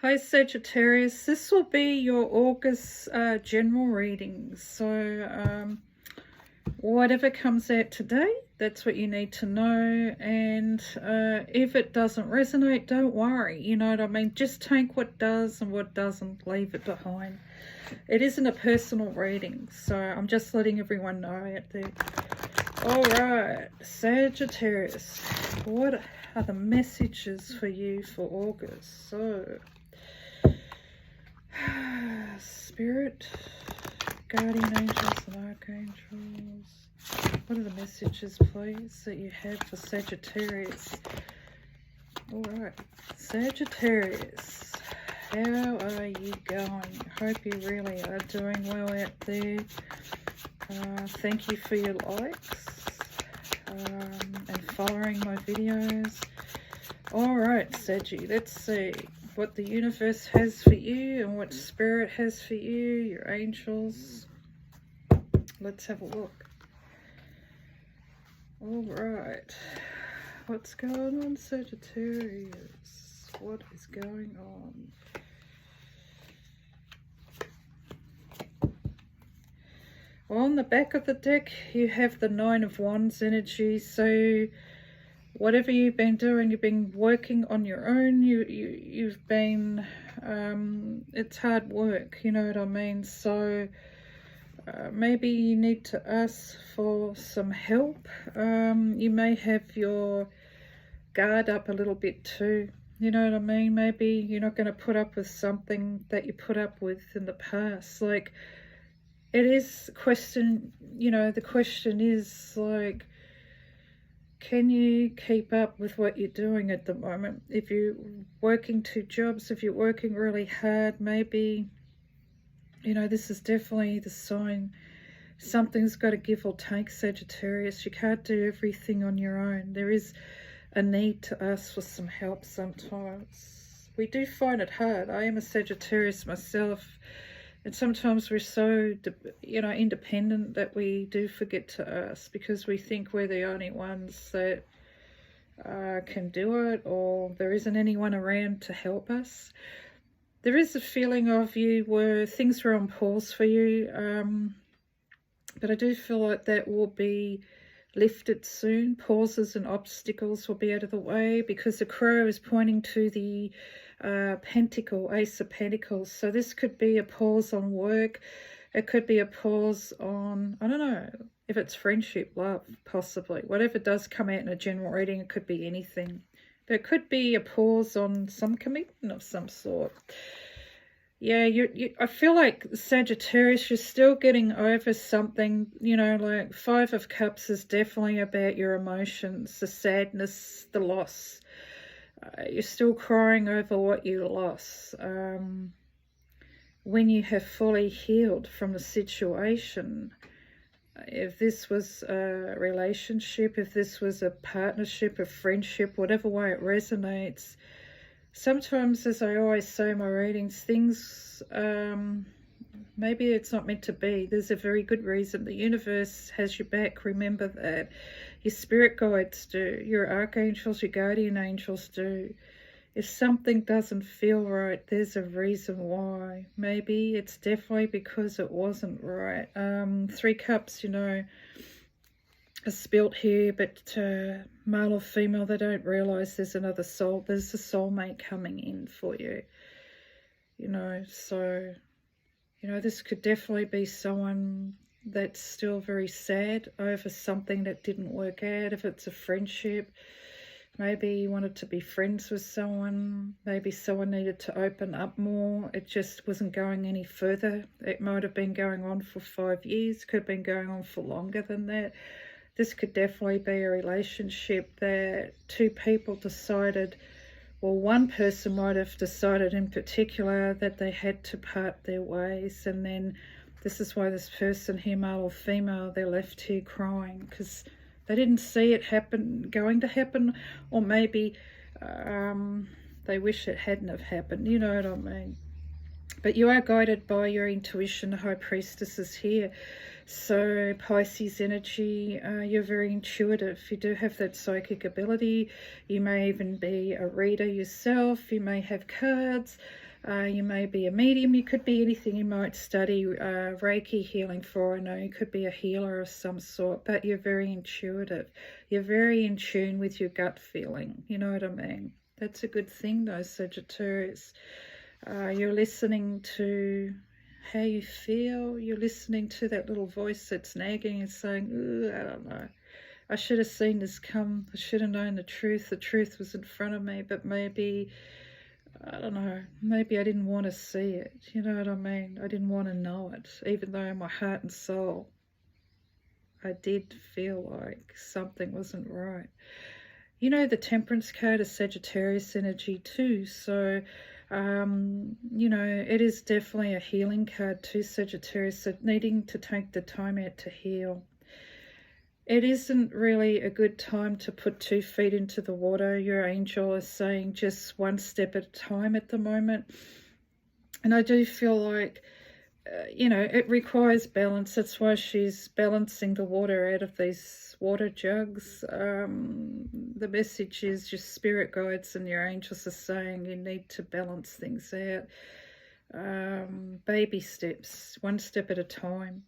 Hi Sagittarius, this will be your August general reading. So whatever comes out today, that's what you need to know. And if it doesn't resonate, don't worry. You know what I mean? Just take what does and what doesn't, leave it behind. It isn't a personal reading, so I'm just letting everyone know out there. Alright, Sagittarius, what are the messages for you for August? So Spirit, guardian angels and archangels, what are the messages please that you have for Sagittarius? Alright, Sagittarius, how are you going? Hope you really are doing well out there. Thank you for your likes and following my videos. Alright Saggy, let's see what the universe has for you and what spirit has for you, your angels. Let's have a look. Alright, what's going on Sagittarius? What is going on? On the back of the deck you have the Nine of Wands energy. So whatever you've been doing, you've been working on your own. You've been it's hard work, you know what I mean? So maybe you need to ask for some help. You may have your guard up a little bit too, you know what I mean? Maybe you're not going to put up with something that you put up with in the past. Like, it is a question, you know, the question is like, can you keep up with what you're doing at the moment? If you're working 2 jobs, if you're working really hard, maybe, you know, this is definitely the sign something's got to give or take, Sagittarius. You can't do everything on your own. There is a need to ask for some help sometimes. We do find it hard. I am a Sagittarius myself. And sometimes we're so, you know, independent that we do forget to ask because we think we're the only ones that can do it, or there isn't anyone around to help us. There is a feeling of you where things were on pause for you, but I do feel like that will be lifted soon. Pauses and obstacles will be out of the way because the crow is pointing to the pentacle, Ace of Pentacles. So this could be a pause on work. It could be a pause on, I don't know, if it's friendship, love, possibly. Whatever does come out in a general reading, it could be anything. But it could be a pause on some commitment of some sort. Yeah, I feel like Sagittarius, you're still getting over something, you know, like 5 of Cups is definitely about your emotions, the sadness, the loss. You're still crying over what you lost. When you have fully healed from the situation, if this was a relationship, if this was a partnership, a friendship, whatever way it resonates, sometimes, as I always say in my readings, things, maybe it's not meant to be. There's a very good reason. The universe has your back. Remember that. Your spirit guides do. Your archangels, your guardian angels do. If something doesn't feel right, there's a reason why. Maybe it's definitely because it wasn't right. 3 Cups, you know, are spilt here, but male or female, they don't realise there's another soul. There's a soulmate coming in for you, you know. So, you know, this could definitely be someone that's still very sad over something that didn't work out. If it's a friendship, maybe you wanted to be friends with someone. Maybe someone needed to open up more. It just wasn't going any further. It might have been going on for 5 years. Could have been going on for longer than that. This could definitely be a relationship that 2 people decided, well, one person might have decided in particular that they had to part their ways, and then this is why this person here, male or female, they're left here crying because they didn't see it going to happen, or maybe they wish it hadn't have happened, you know what I mean. But you are guided by your intuition. The High Priestess is here. So Pisces energy, you're very intuitive. You do have that psychic ability. You may even be a reader yourself. You may have cards. You may be a medium. You could be anything. You might study Reiki healing for. I know you could be a healer of some sort, but you're very intuitive. You're very in tune with your gut feeling. You know what I mean? That's a good thing though, Sagittarius. You're listening to how you feel. You're listening to that little voice that's nagging and saying, ooh, I don't know. I should have seen this come. I should have known the truth. The truth was in front of me, but maybe, I don't know, maybe I didn't want to see it. You know what I mean? I didn't want to know it, even though in my heart and soul, I did feel like something wasn't right. You know, the Temperance card is Sagittarius energy too, so you know, it is definitely a healing card too, Sagittarius, so needing to take the time out to heal. It isn't really a good time to put 2 feet into the water. Your angel is saying just one step at a time at the moment. And I do feel like, you know, it requires balance. That's why she's balancing the water out of these water jugs. The message is your spirit guides and your angels are saying you need to balance things out. Baby steps, one step at a time.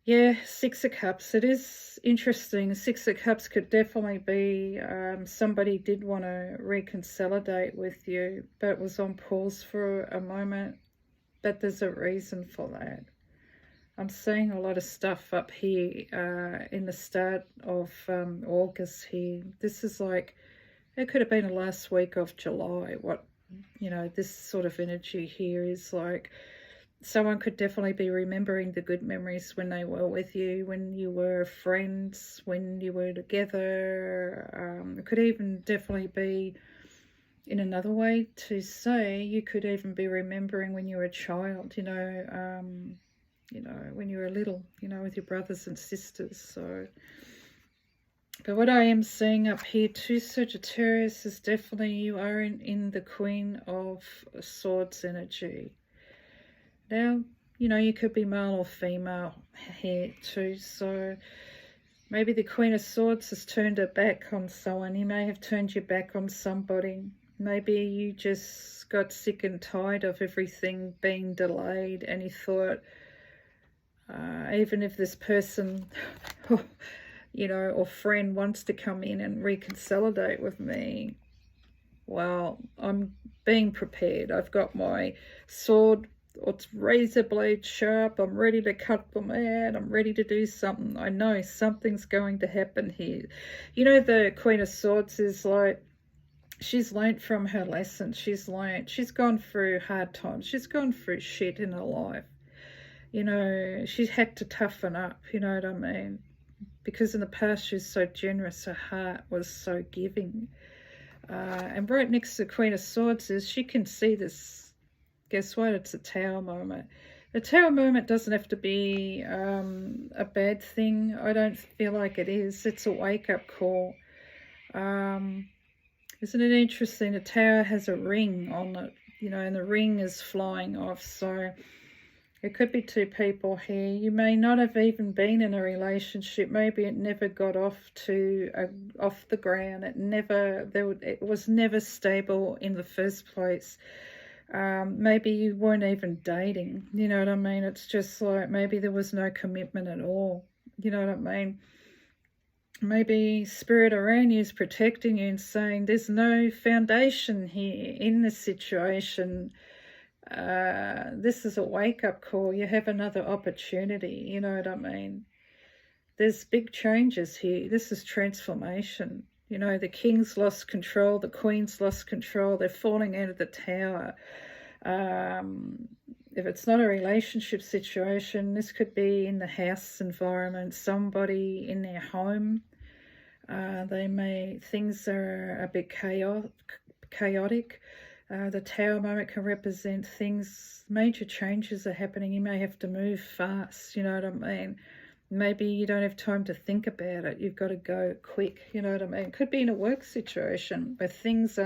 Yeah, 6 of Cups. It is interesting. 6 of Cups could definitely be somebody did want to reconsolidate with you, but was on pause for a moment. But there's a reason for that. I'm seeing a lot of stuff up here in the start of August here. This is like, it could have been the last week of July. What, you know, this sort of energy here is like, someone could definitely be remembering the good memories when they were with you, when you were friends, when you were together. It could even definitely be, in another way to say, you could even be remembering when you were a child, you know, when you were little, you know, with your brothers and sisters. So, but what I am seeing up here too, Sagittarius, is definitely you are in the Queen of Swords energy. Now, you know, you could be male or female here too, so maybe the Queen of Swords has turned her back on someone. You may have turned your back on somebody. Maybe you just got sick and tired of everything being delayed and you thought, even if this person, you know, or friend wants to come in and reconsolidate with me, well, I'm being prepared. I've got my sword, it's razor blade sharp. I'm ready to cut them out. I'm ready to do something. I know something's going to happen here. You know, the Queen of Swords is like, she's learnt from her lesson. She's gone through hard times. She's gone through shit in her life. You know, she's had to toughen up, you know what I mean? Because in the past she was so generous, her heart was so giving. And right next to the Queen of Swords is, she can see this. Guess what? It's a Tower moment. The Tower moment doesn't have to be a bad thing. I don't feel like it is. It's a wake-up call. Isn't it interesting? The Tower has a ring on it, you know, and the ring is flying off. So it could be 2 people here. You may not have even been in a relationship. Maybe it never got off the ground. It was never stable in the first place. Maybe you weren't even dating, you know what I mean? It's just like, maybe there was no commitment at all, you know what I mean? Maybe Spirit around you is protecting you and saying there's no foundation here in this situation. This is a wake-up call. You have another opportunity, you know what I mean? There's big changes here. This is transformation. You know, the king's lost control, the queen's lost control, they're falling out of the tower. If it's not a relationship situation, this could be in the house environment, somebody in their home. Things are a bit chaotic. The Tower moment can represent things, major changes are happening. You may have to move fast, you know what I mean? Maybe you don't have time to think about it. You've got to go quick, you know what I mean? It could be in a work situation where things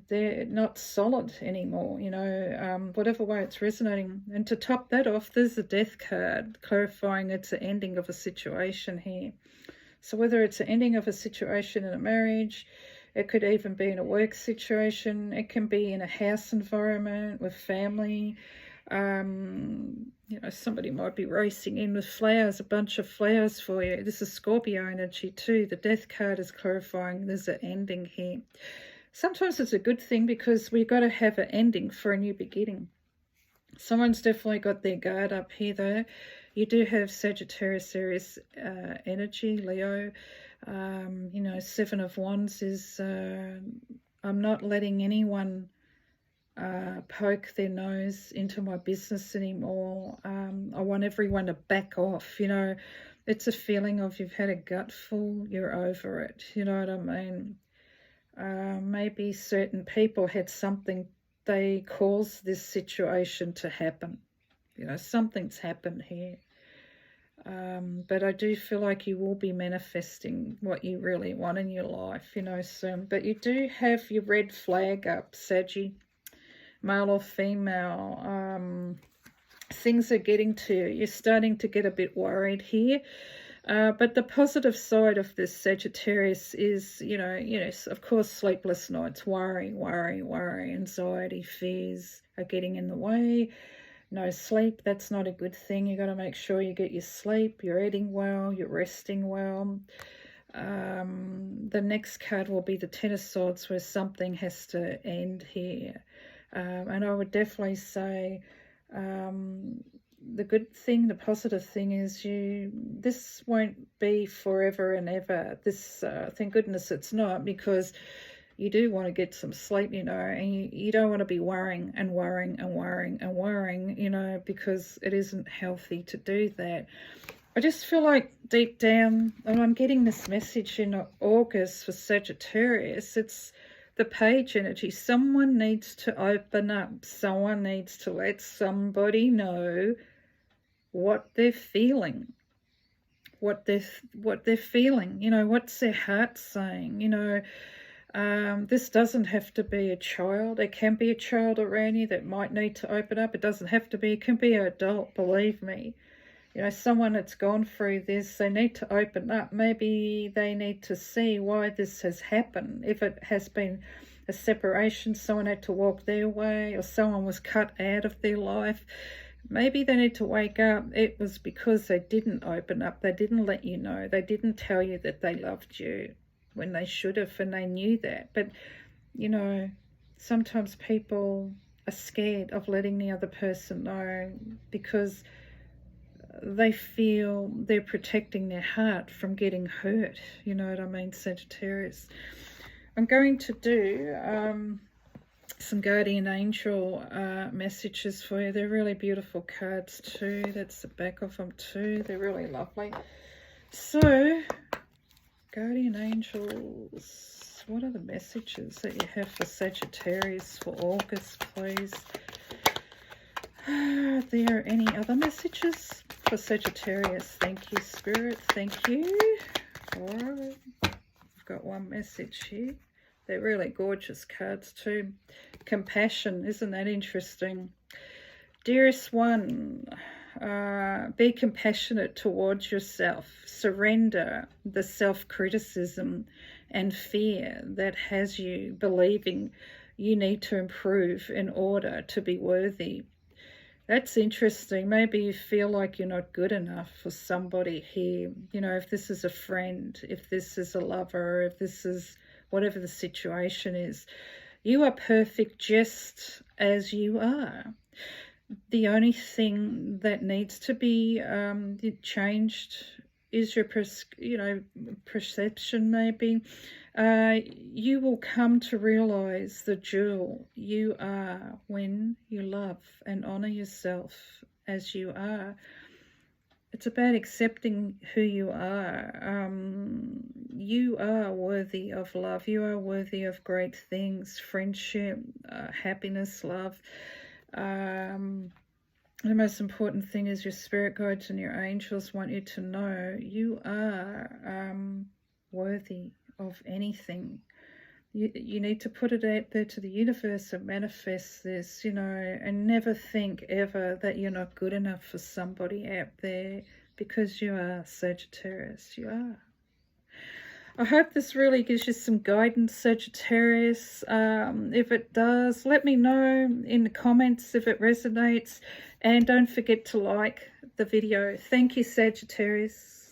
they're not solid anymore, you know, whatever way it's resonating. And to top that off, there's a Death card clarifying it's an ending of a situation here. So whether it's an ending of a situation in a marriage, It could even be in a work situation. It can be in a house environment with family. You know, somebody might be racing in with flowers, a bunch of flowers for you. This is Scorpio energy too. The Death card is clarifying there's an ending here. Sometimes it's a good thing because we've got to have an ending for a new beginning. Someone's definitely got their guard up here though. You do have Sagittarius Aries energy, Leo. You know, Seven of Wands is I'm not letting anyone poke their nose into my business anymore. I want everyone to back off. You know, it's a feeling of you've had a gutful, you're over it. You know what I mean? Maybe certain people had something, they caused this situation to happen. You know, something's happened here. But I do feel like you will be manifesting what you really want in your life, you know, soon. But you do have your red flag up, Saggy, male or female. Things are getting to you. You're starting to get a bit worried here. But the positive side of this Sagittarius is, you know, of course, sleepless nights, worry, anxiety, fears are getting in the way. No sleep, that's not a good thing. You got to make sure you get your sleep, you're eating well, you're resting well. The next card will be the Ten of Swords, where something has to end here. And I would definitely say the good thing, the positive thing is this won't be forever and ever. This, thank goodness it's not, because you do want to get some sleep, you know, and you don't want to be worrying, you know, because it isn't healthy to do that. I just feel like deep down, and I'm getting this message in August for Sagittarius, it's the Page energy. Someone needs to open up. Someone needs to let somebody know what they're feeling. What they're feeling, you know, what's their heart saying, you know. This doesn't have to be a child. It can be a child around you that might need to open up. It doesn't have to be. It can be an adult, believe me. You know, someone that's gone through this, they need to open up. Maybe they need to see why this has happened. If it has been a separation, someone had to walk their way, or someone was cut out of their life, maybe they need to wake up. It was because they didn't open up. They didn't let you know. They didn't tell you that they loved you when they should have, and they knew that. But, you know, sometimes people are scared of letting the other person know because they feel they're protecting their heart from getting hurt. You know what I mean, Sagittarius? I'm going to do some guardian angel messages for you. They're really beautiful cards too. That's the back of them too. They're really lovely. So, guardian angels, what are the messages that you have for Sagittarius for August, please? Are there any other messages for Sagittarius? Thank you, Spirit. Thank you. All right. I've got one message here. They're really gorgeous cards too. Compassion, isn't that interesting? Dearest one, be compassionate towards yourself. Surrender the self-criticism and fear that has you believing you need to improve in order to be worthy. That's interesting. Maybe you feel like you're not good enough for somebody here. You know, if this is a friend, if this is a lover, if this is whatever the situation is, you are perfect just as you are. The only thing that needs to be changed is your perception, maybe. You will come to realize the jewel you are when you love and honor yourself as you are. It's about accepting who you are. You are worthy of love. You are worthy of great things, friendship, happiness, love. The most important thing is your spirit guides and your angels want you to know you are worthy of anything. You need to put it out there to the universe and manifest this, you know, and never think ever that you're not good enough for somebody out there, because you are, Sagittarius, you are. I hope this really gives you some guidance, Sagittarius. If it does, let me know in the comments if it resonates. And don't forget to like the video. Thank you, Sagittarius.